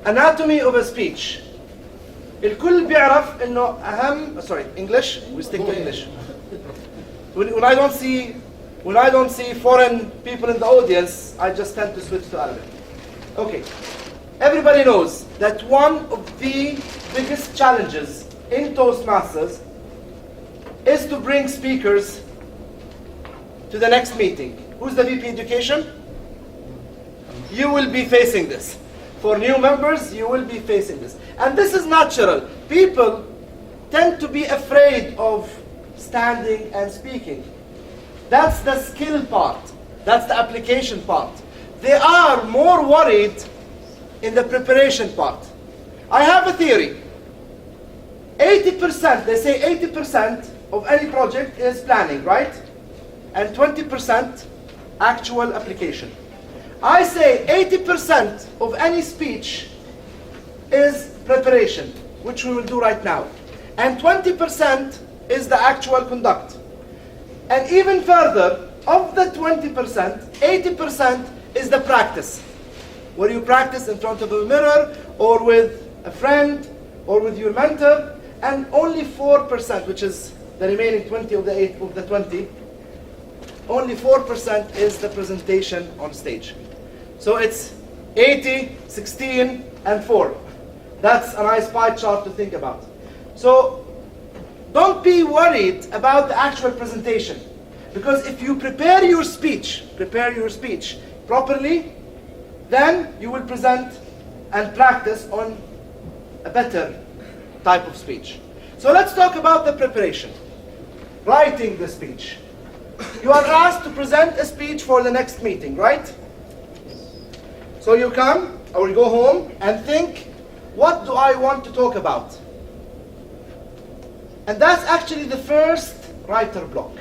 anatomy of a speech. الكل بيعرف إنه أهم. Sorry, English. We stick to English. When I don't see foreign people in the audience, I just tend to switch to Arabic. Okay. Everybody knows that one of the biggest challenges in Toastmasters is to bring speakers to the next meeting. Who's the VP Education? You will be facing this. For new members, you will be facing this. And this is natural. People tend to be afraid of standing and speaking. That's the skill part. That's the application part. They are more worried in the preparation part. I have a theory. 80%, they say 80% of any project is planning, right? And 20% actual application. I say 80% of any speech is preparation, which we will do right now. And 20% is the actual conduct. And even further, of the 20%, 80% is the practice. Where you practice in front of a mirror, or with a friend, or with your mentor, and only 4%, which is the remaining 20 of the 20, only 4% is the presentation on stage. So it's 80, 16, and 4. That's a nice pie chart to think about. So don't be worried about the actual presentation. Because if you prepare your speech properly, then you will present and practice on a better type of speech. So let's talk about the preparation. Writing the speech. You are asked to present a speech for the next meeting, right? So you come, or you go home, and think, what do I want to talk about? And that's actually the first writer block.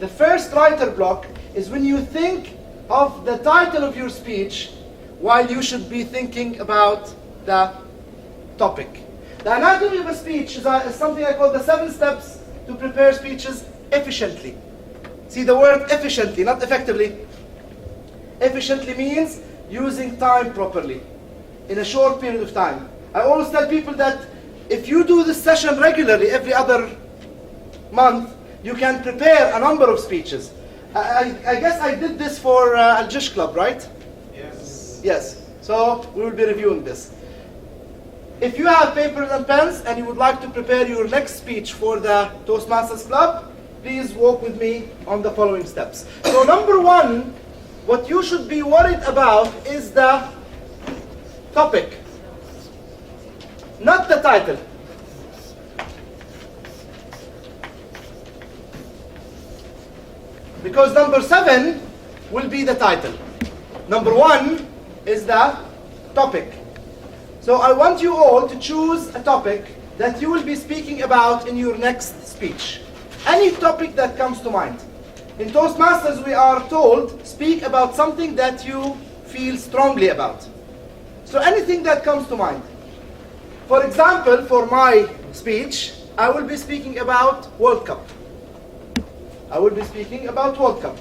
The first writer block is when you think of the title of your speech while you should be thinking about the topic. The anatomy of a speech is something I call the 7 steps to prepare speeches efficiently. See the word efficiently, not effectively. Efficiently means using time properly in a short period of time. I always tell people that if you do this session regularly, every other month, you can prepare a number of speeches. I guess I did this for Al-Jish Club, right? Yes. Yes. So we will be reviewing this. If you have papers and pens and you would like to prepare your next speech for the Toastmasters Club, please walk with me on the following steps. So number 1, what you should be worried about is the topic, not the title. Because number 7 will be the title. Number 1 is the topic. So I want you all to choose a topic that you will be speaking about in your next speech. Any topic that comes to mind. In Toastmasters, we are told, speak about something that you feel strongly about. So anything that comes to mind. For example, for my speech, I will be speaking about World Cup. I will be speaking about World Cup.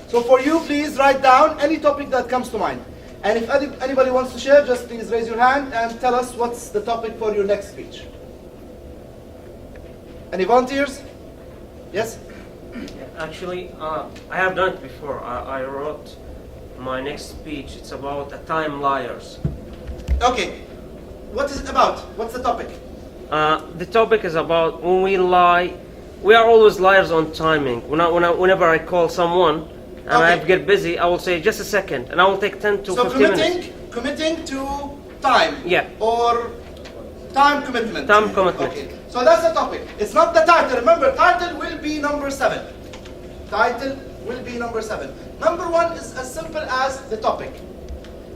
So for you, please write down any topic that comes to mind. And if anybody wants to share, just please raise your hand and tell us what's the topic for your next speech. Any volunteers? Yes? Actually, I have done it before. I wrote my next speech. It's about time liars. Okay. What is it about? What's the topic? The topic is about when we lie. We are always liars on timing. Whenever I call someone and I get busy, I will say just a second, and I will take 10 to 15 minutes. Committing to time. Yeah. Or time commitment. Time commitment. Okay. So that's the topic. It's not the title. Remember, title will be number 7. Title will be number 7. Number 1 is as simple as the topic.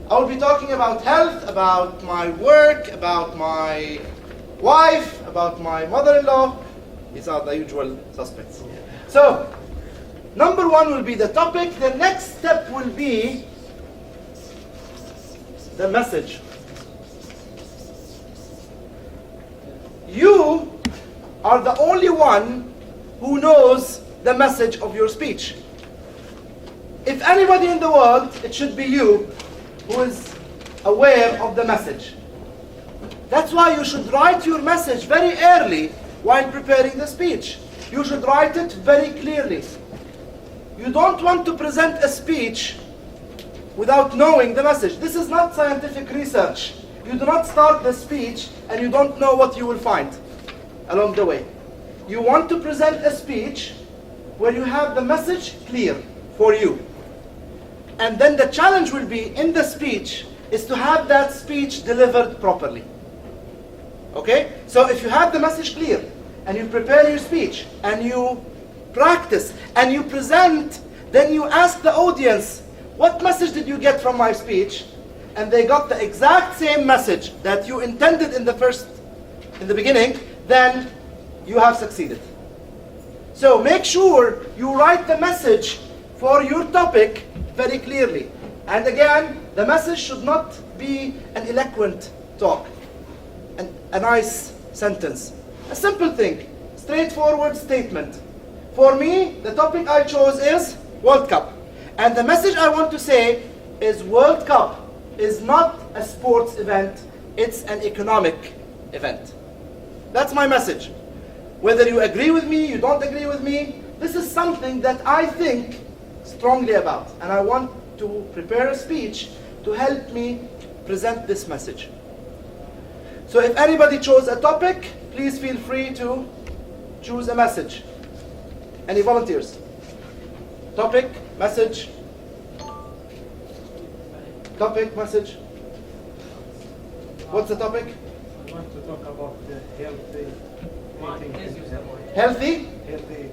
I will be talking about health, about my work, about my wife, about my mother-in-law. These are the usual suspects. So, number 1 will be the topic. The next step will be the message. You are the only one who knows the message of your speech. If anybody in the world, it should be you who is aware of the message. That's why you should write your message very early while preparing the speech. You should write it very clearly. You don't want to present a speech without knowing the message. This is not scientific research. You do not start the speech and you don't know what you will find along the way. You want to present a speech where you have the message clear for you. And then the challenge will be in the speech is to have that speech delivered properly. Okay? So if you have the message clear and you prepare your speech and you practice and you present, then you ask the audience, what message did you get from my speech? And they got the exact same message that you intended in the beginning, then you have succeeded. So make sure you write the message for your topic very clearly. And again, the message should not be an eloquent talk, a nice sentence. A simple thing, straightforward statement. For me, the topic I chose is World Cup. And the message I want to say is World Cup is not a sports event, it's an economic event. That's my message. Whether you agree with me, you don't agree with me, this is something that I think strongly about. And I want to prepare a speech to help me present this message. So if anybody chose a topic, please feel free to choose a message. Any volunteers? Topic, message. Topic, message. What's the topic? I want to talk about the healthy eating. Healthy? Healthy.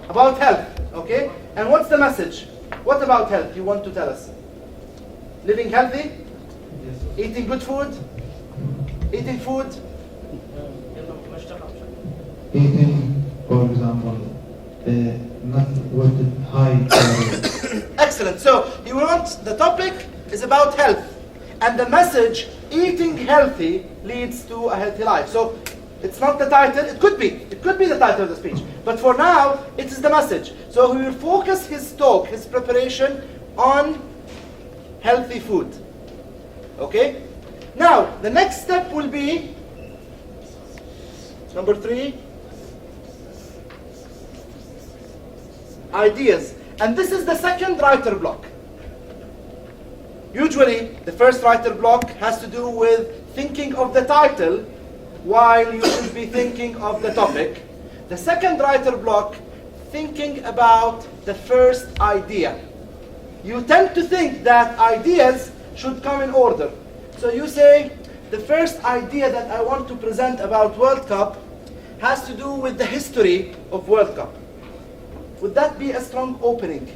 About health, okay? And what's the message? What about health you want to tell us? Living healthy? Yes. Eating good food? Eating food? Eating, for example, not with high calories. Excellent. So you want the topic is about health, and the message eating healthy leads to a healthy life. So it's not the title. It could be the title of the speech, but for now it is the message. So he will focus his talk, his preparation on healthy food. Okay. Now the next step will be number 3. Ideas. And this is the second writer block. Usually, the first writer block has to do with thinking of the title while you should be thinking of the topic. The second writer block, thinking about the first idea. You tend to think that ideas should come in order. So you say, the first idea that I want to present about World Cup has to do with the history of World Cup. Would that be a strong opening?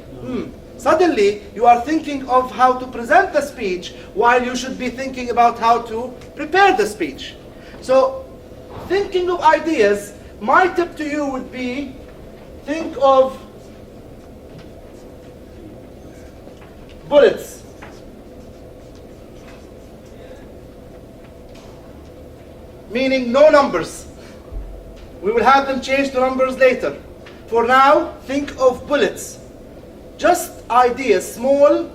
Suddenly, you are thinking of how to present the speech while you should be thinking about how to prepare the speech. So, thinking of ideas, my tip to you would be, think of bullets. Meaning no numbers. We will have them change to numbers later. For now, think of bullets. Just ideas, small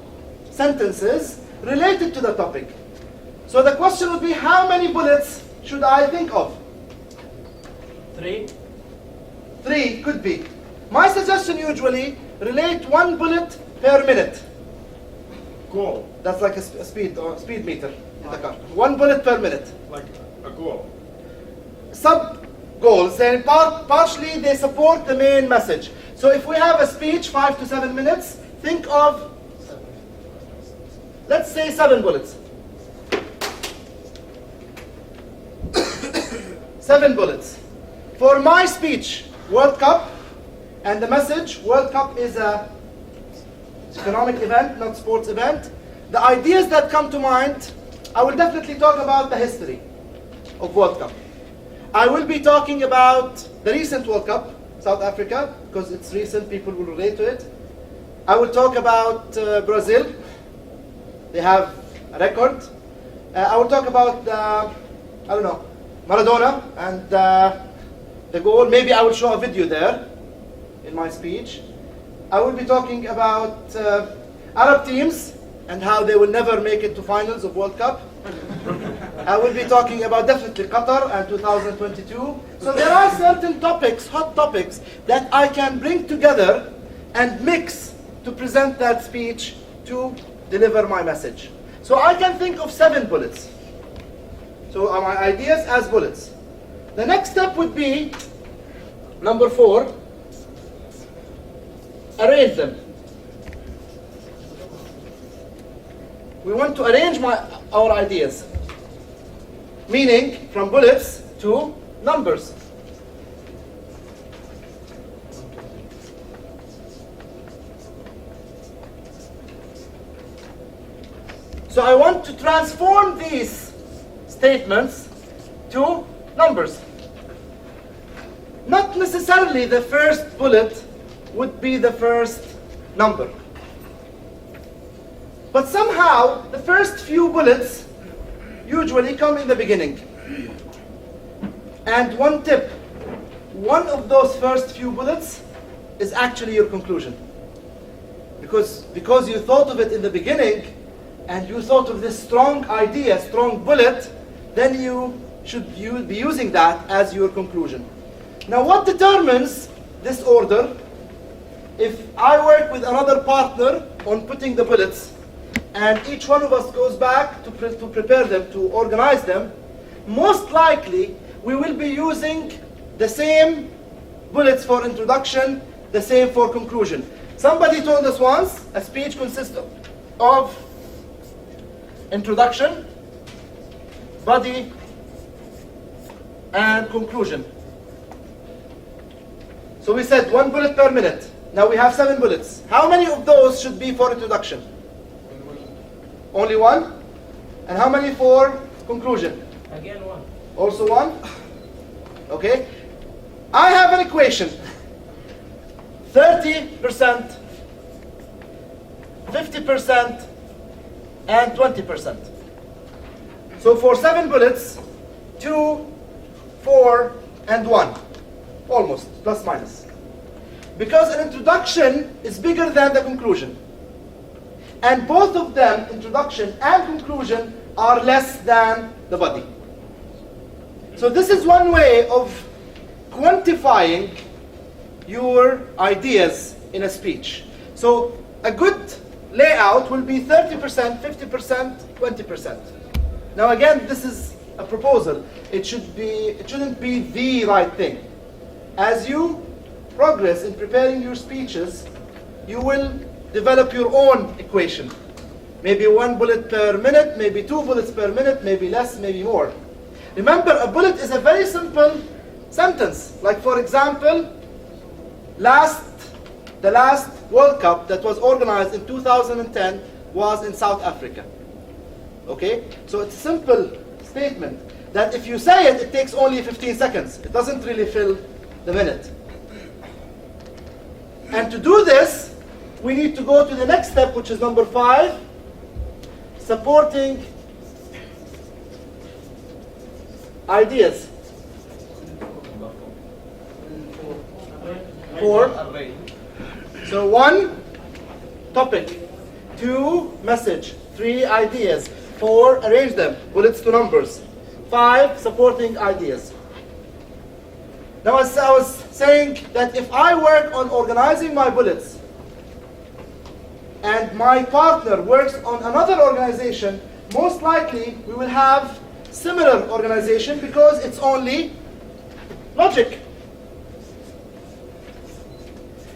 sentences related to the topic. So the question would be, how many bullets should I think of? 3. 3 could be. My suggestion usually, relate 1 bullet per minute. Goal. That's like a speed meter in the car. 1 bullet per minute. Like a goal. Sub-goals, and partially they support the main message. So if we have a speech, 5 to 7 minutes, think of, let's say 7 bullets. 7 bullets. For my speech, World Cup, and the message, World Cup is a economic event, not sports event. The ideas that come to mind, I will definitely talk about the history of World Cup. I will be talking about the recent World Cup, South Africa, because it's recent, people will relate to it. I will talk about Brazil. They have a record. I will talk about, Maradona and the goal. Maybe I will show a video there in my speech. I will be talking about Arab teams and how they will never make it to finals of World Cup. I will be talking about definitely Qatar and 2022. So there are certain topics, hot topics, that I can bring together and mix to present that speech to deliver my message. So I can think of 7 bullets. So are my ideas as bullets. The next step would be, number 4, arrange them. We want to arrange our ideas, meaning from bullets to numbers. So I want to transform these statements to numbers. Not necessarily the first bullet would be the first number. But somehow, the first few bullets usually come in the beginning. And one tip, one of those first few bullets is actually your conclusion. Because you thought of it in the beginning, and you thought of this strong idea, strong bullet, then you should be using that as your conclusion. Now what determines this order? If I work with another partner on putting the bullets, and each one of us goes back to prepare them, to organize them, most likely we will be using the same bullets for introduction, the same for conclusion. Somebody told us once, a speech consists of introduction, body, and conclusion. So we said 1 bullet per minute. Now we have 7 bullets. How many of those should be for introduction? Only 1? And how many for conclusion? Again 1. Also 1? Okay. I have an equation. 30%, 50%, and 20%. So for 7 bullets, 2, 4, and 1. Almost, plus minus. Because an introduction is bigger than the conclusion. And both of them, introduction and conclusion, are less than the body. So this is one way of quantifying your ideas in a speech. So a good layout will be 30%, 50%, 20%. Now again, this is a proposal. It shouldn't be the right thing. As you progress in preparing your speeches, you will develop your own equation. Maybe 1 bullet per minute, maybe 2 bullets per minute, maybe less, maybe more. Remember, a bullet is a very simple sentence. Like for example, the last World Cup that was organized in 2010 was in South Africa. Okay? So it's a simple statement that if you say it, it takes only 15 seconds. It doesn't really fill the minute. And to do this, we need to go to the next step, which is number 5, supporting ideas. 4. So 1, topic. 2, message. 3, ideas. 4, arrange them, bullets to numbers. 5, supporting ideas. Now, as I was saying, that if I work on organizing my bullets, and my partner works on another organization, most likely we will have similar organization because it's only logic.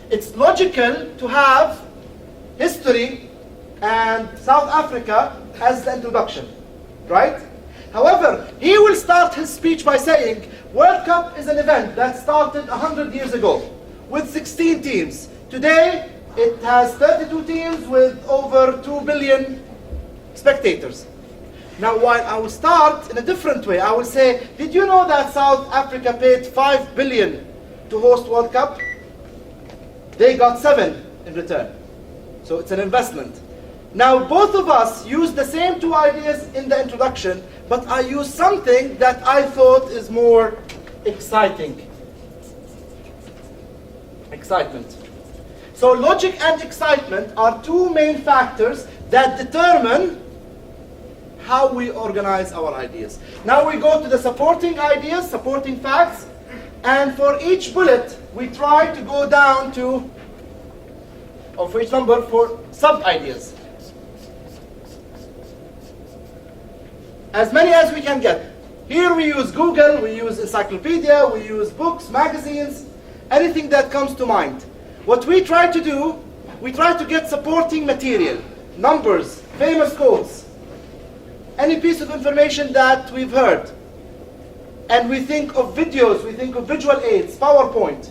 It's logical to have history and South Africa as the introduction, right? However, he will start his speech by saying, World Cup is an event that started 100 years ago with 16 teams. Today, it has 32 teams with over 2 billion spectators. Now, while I will start in a different way, I will say, did you know that South Africa paid 5 billion to host World Cup? They got 7 in return. So it's an investment. Now, both of us use the same 2 ideas in the introduction, but I use something that I thought is more exciting. Excitement. So logic and excitement are 2 main factors that determine how we organize our ideas. Now we go to the supporting ideas, supporting facts, and for each bullet, we try to go down to, or for each number, for sub-ideas. As many as we can get. Here we use Google, we use encyclopedia, we use books, magazines, anything that comes to mind. What we try to do, we try to get supporting material, numbers, famous quotes, any piece of information that we've heard. And we think of videos, we think of visual aids, PowerPoint.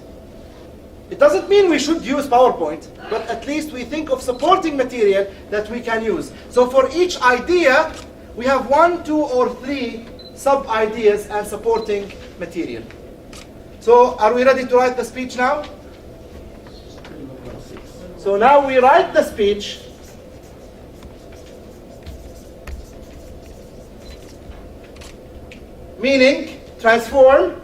It doesn't mean we should use PowerPoint, but at least we think of supporting material that we can use. So for each idea, we have 1, 2, or 3 sub-ideas and supporting material. So are we ready to write the speech now? So now we write the speech. Meaning, transform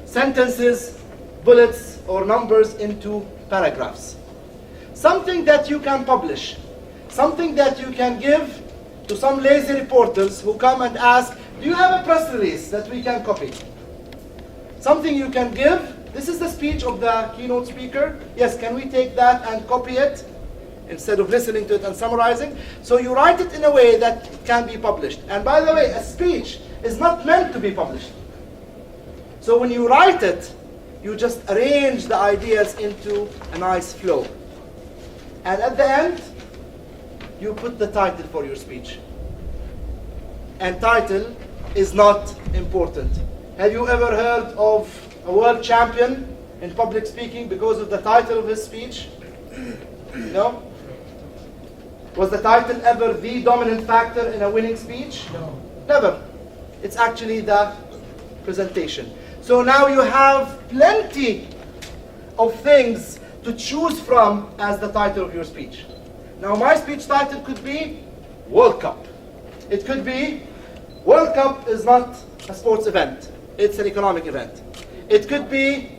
sentences, bullets, or numbers into paragraphs. Something that you can publish. Something that you can give to some lazy reporters who come and ask, do you have a press release that we can copy? Something you can give. This is the speech of the keynote speaker. Yes, can we take that and copy it instead of listening to it and summarizing? So you write it in a way that it can be published. And by the way, a speech is not meant to be published. So when you write it, you just arrange the ideas into a nice flow. And at the end, you put the title for your speech. And title is not important. Have you ever heard of a world champion in public speaking because of the title of his speech? No? Was the title ever the dominant factor in a winning speech? No. Never. It's actually the presentation. So now you have plenty of things to choose from as the title of your speech. Now my speech title could be World Cup. It could be World Cup is not a sports event, it's an economic event. It could be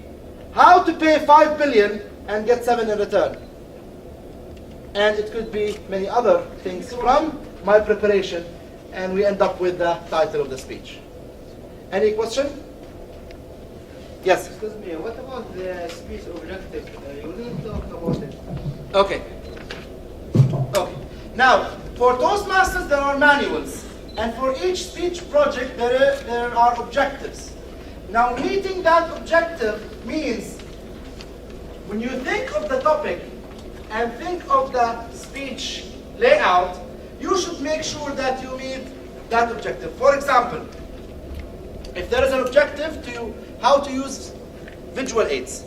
how to pay 5 billion and get 7 in return. And it could be many other things from my preparation, and we end up with the title of the speech. Any question? Yes? Excuse me, what about the speech objective? You didn't talk about it. Okay. Okay. Now, for Toastmasters, there are manuals. And for each speech project, there are objectives. Now, meeting that objective means when you think of the topic and think of the speech layout, you should make sure that you meet that objective. For example, if there is an objective to how to use visual aids,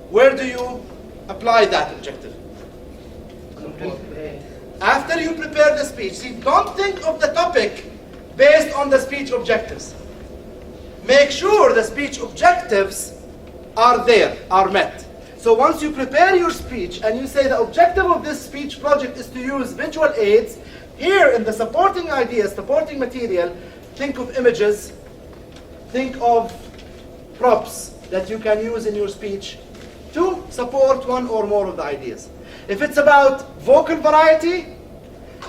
where do you apply that objective? After you prepare the speech. See, don't think of the topic based on the speech objectives. Make sure the speech objectives are there, are met. So once you prepare your speech and you say the objective of this speech project is to use visual aids, here in the supporting ideas, supporting material, think of images, think of props that you can use in your speech to support one or more of the ideas. If it's about vocal variety,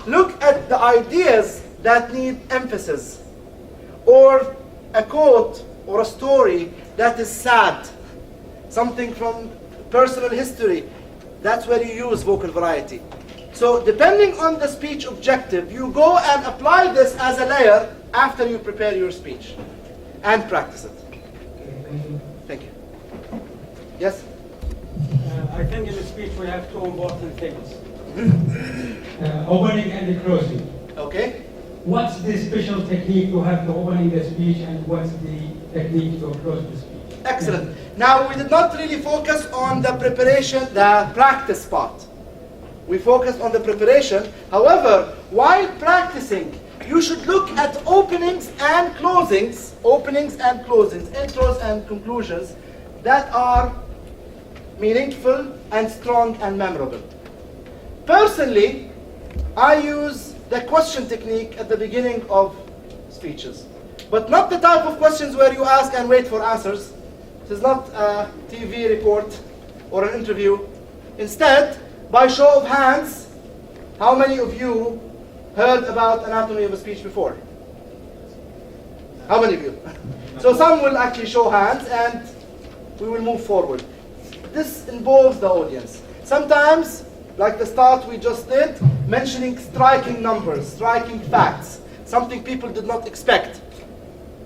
look at the ideas that need emphasis, or a quote or a story that is sad, something from personal history. That's where you use vocal variety. So depending on the speech objective, you go and apply this as a layer after you prepare your speech and practice it. Thank you. Yes? I think in the speech we have two important things. Opening and closing. Okay. What's the special technique to have to opening the speech, and what's the technique to close the speech? Excellent. Now, we did not really focus on the preparation, the practice part. We focused on the preparation. However, while practicing, you should look at openings and closings, intros and conclusions that are meaningful and strong and memorable. Personally, I use the question technique at the beginning of speeches, but not the type of questions where you ask and wait for answers. This is not a TV report or an interview. Instead, by show of hands, How many of you heard about anatomy of a speech before? How many of you? So some will actually show hands and we will move forward. This involves the audience. Sometimes, like the start we just did, mentioning striking numbers, striking facts, something people did not expect.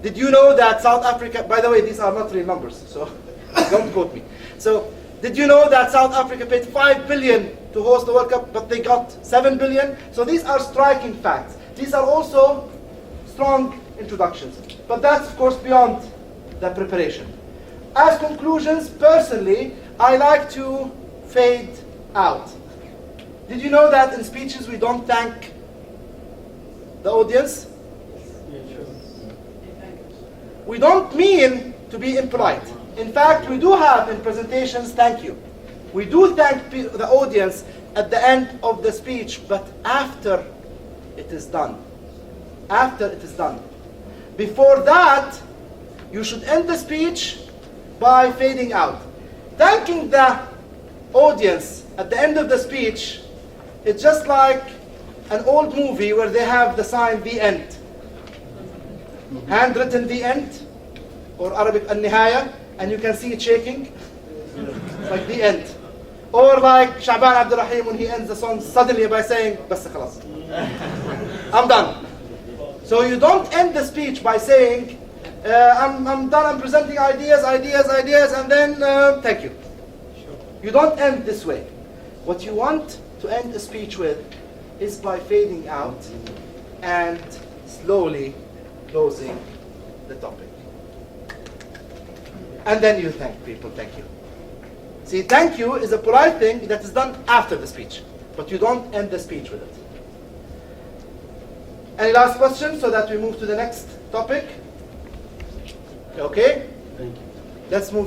Did you know that South Africa, by the way, these are not real numbers, so don't quote me. So, did you know that South Africa paid 5 billion to host the World Cup, but they got 7 billion? So these are striking facts. These are also strong introductions. But that's, of course, beyond the preparation. As conclusions, personally, I like to fade out. Did you know that in speeches we don't thank the audience? We don't mean to be impolite. In fact, we do have in presentations, thank you. We do thank the audience at the end of the speech, but after it is done. After it is done. Before that, you should end the speech by fading out. Thanking the audience at the end of the speech, it's just like an old movie where they have the sign, the end. Handwritten the end, or Arabic al-nihaya, and you can see it shaking. It's like the end. Or like Shaban Abdul Rahim when he ends the song suddenly by saying, Bas khalas. I'm done. So you don't end the speech by saying, I'm done, I'm presenting ideas, and then thank you. You don't end this way. What you want to end a speech with is by fading out and slowly closing the topic. And then you thank people, thank you. See, thank you is a polite thing that is done after the speech, but you don't end the speech with it. Any last questions so that we move to the next topic? Okay? Thank you. Let's move